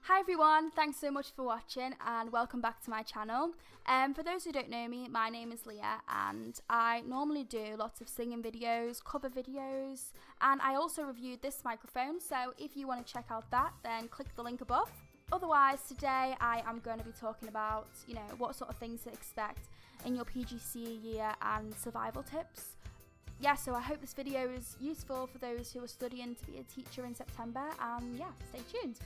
Hi everyone, thanks so much for watching and welcome back to my channel. For those who don't know me, my name is Leah and I normally do lots of singing videos, cover videos, and I also reviewed this microphone, so if you want to check out that, then click the link above. Otherwise, today I am going to be talking about, what sort of things to expect in your PGCE year and survival tips. Yeah, so I hope this video is useful for those who are studying to be a teacher in September, and yeah, stay tuned.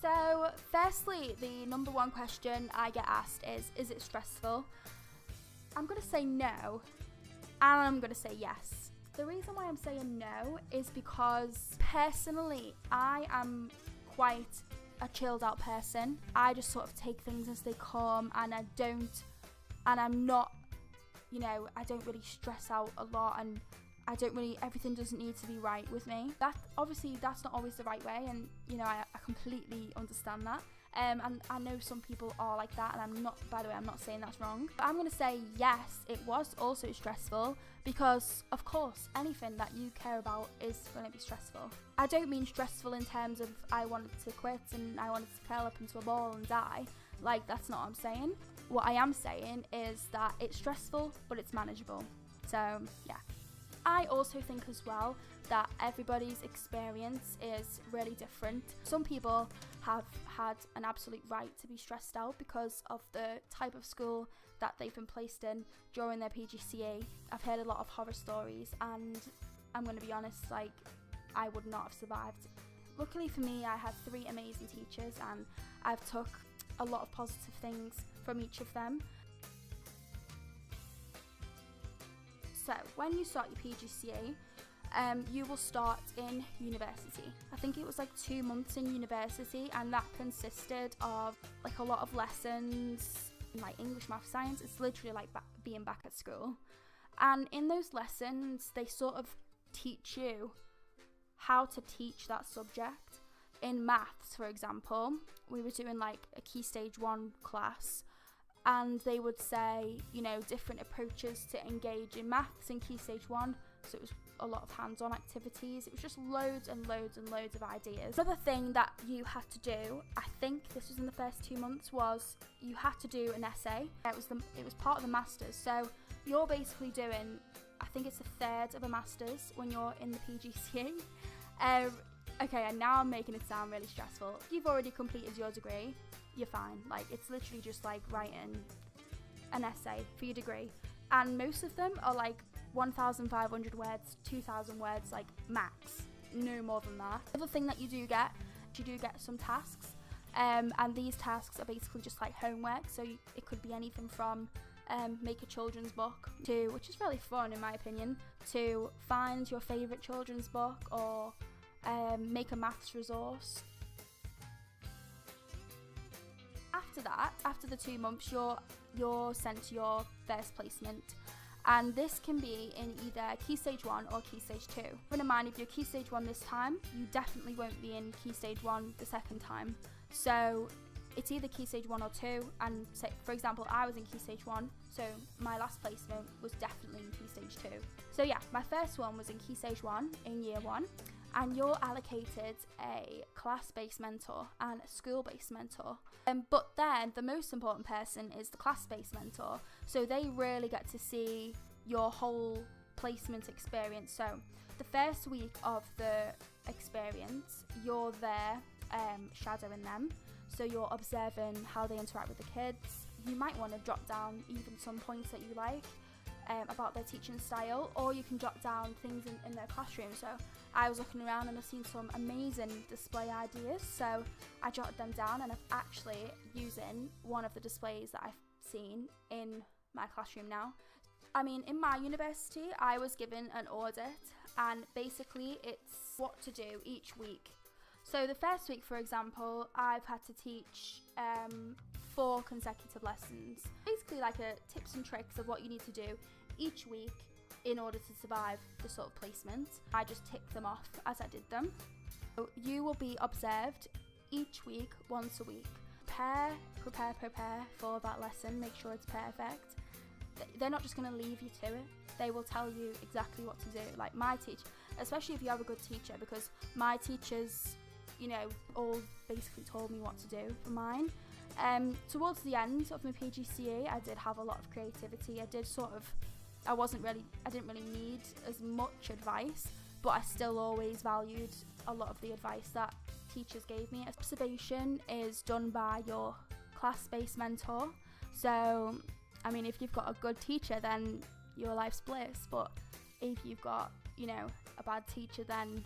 So, firstly, the number one question I get asked is it stressful? I'm going to say no, and I'm going to say yes. The reason why I'm saying no is because, personally, I am quite a chilled out person. I just sort of take things as they come, and I don't really stress out a lot, and everything doesn't need to be right with me. That's not always the right way, and I completely understand that. And I know some people are like that, and I'm not saying that's wrong. But I'm gonna say yes, it was also stressful because, of course, anything that you care about is gonna be stressful. I don't mean stressful in terms of I wanted to quit and I wanted to curl up into a ball and die. Like, that's not what I'm saying. What I am saying is that it's stressful, but it's manageable. So, yeah. I also think as well that everybody's experience is really different. Some people have had an absolute right to be stressed out because of the type of school that they've been placed in during their PGCE. I've heard a lot of horror stories, and I'm going to be honest, I would not have survived. Luckily for me, I had 3 amazing teachers, and I've took a lot of positive things from each of them. So, when you start your PGCE, you will start in university. I think it was 2 months in university, and that consisted of a lot of lessons in English, math, science. It's literally being back at school. And in those lessons, they sort of teach you how to teach that subject. In maths, for example, we were doing a Key Stage 1 class, and they would say, different approaches to engage in maths in Key Stage 1. So it was a lot of hands-on activities. It was just loads and loads and loads of ideas. Another thing that you had to do, I think this was in the first 2 months, was you had to do an essay. It was part of the masters. So you're basically doing, I think it's a third of a masters when you're in the PGCE. Okay, and now I'm making it sound really stressful. If you've already completed your degree, you're fine. It's literally just writing an essay for your degree. And most of them are 1,500 words, 2,000 words, max. No more than that. The other thing that you do get some tasks. And these tasks are basically just homework. So it could be anything from make a children's book to, which is really fun in my opinion, to find your favourite children's book, or make a maths resource. After that, after the 2 months, you're sent to your first placement, and this can be in either Key Stage 1 or Key Stage 2. Bear in mind, if you're Key Stage 1 this time, you definitely won't be in Key Stage 1 the second time. So it's either Key Stage 1 or 2, and say, for example, I was in Key Stage 1, so my last placement was definitely in Key Stage 2. So yeah, my first one was in Key Stage 1 in Year 1. And you're allocated a class-based mentor and a school-based mentor. But then the most important person is the class-based mentor. So they really get to see your whole placement experience. So the first week of the experience, you're there shadowing them. So you're observing how they interact with the kids. You might want to jot down even some points that you like about their teaching style, or you can jot down things in their classroom. So I was looking around and I've seen some amazing display ideas, so I jotted them down, and I'm actually using one of the displays that I've seen in my classroom now. I mean, in my university, I was given an audit, and basically it's what to do each week. So the first week, for example, I've had to teach 4 consecutive lessons. Basically a tips and tricks of what you need to do each week in order to survive the sort of placement. I just ticked them off as I did them. So you will be observed each week, once a week. Prepare for that lesson, make sure it's perfect. they're not just going to leave you to it. They will tell you exactly what to do. Like my teacher, especially if you have a good teacher, because my teachers, you know, all basically told me what to do for mine. Towards the end of my PGCE, I did have a lot of creativity. I didn't really need as much advice, but I still always valued a lot of the advice that teachers gave me. Observation is done by your class-based mentor. So, I mean, if you've got a good teacher, then your life's bliss. But if you've got, you know, a bad teacher, then,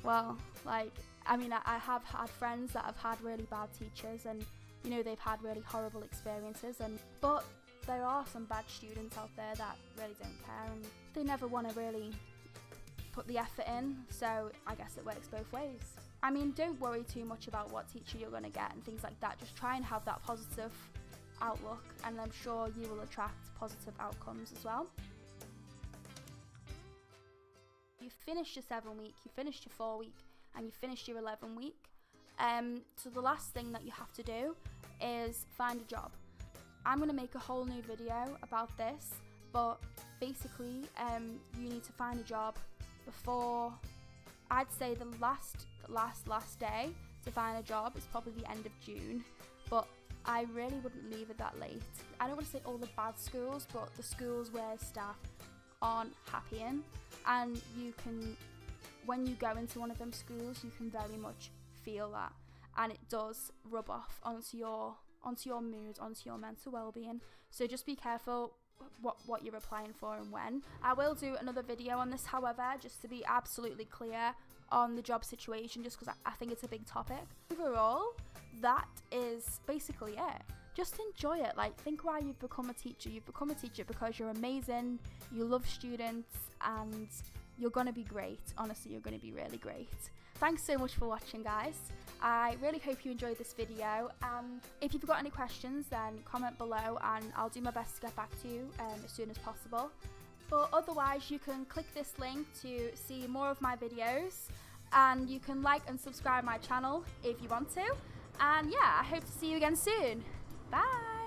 well, like, I mean, I have had friends that have had really bad teachers, and, you know, they've had really horrible experiences. But there are some bad students out there that really don't care, and they never want to really put the effort in. So I guess it works both ways. I mean, don't worry too much about what teacher you're going to get and things like that. Just try and have that positive outlook, and I'm sure you will attract positive outcomes as well. You've finished your 7-week, you finished your 4-week, and you finished your 11-week. So the last thing that you have to do is find a job. I'm going to make a whole new video about this, but basically you need to find a job before, I'd say the last day to find a job is probably the end of June, but I really wouldn't leave it that late. I don't want to say all the bad schools, but the schools where staff aren't happy in, and you can, when you go into one of them schools, you can very much feel that, and it does rub off onto your mood, onto your mental well-being. So just be careful what you're applying for and when. I will do another video on this, however, just to be absolutely clear on the job situation, just because I think it's a big topic. Overall, that is basically it. Just enjoy it. Like, think why you've become a teacher. You've become a teacher because you're amazing, you love students, and you're going to be great. Honestly, you're going to be really great. Thanks so much for watching, guys. I really hope you enjoyed this video. If you've got any questions, then comment below and I'll do my best to get back to you as soon as possible. But otherwise, you can click this link to see more of my videos, and you can like and subscribe my channel if you want to. And yeah, I hope to see you again soon. Bye!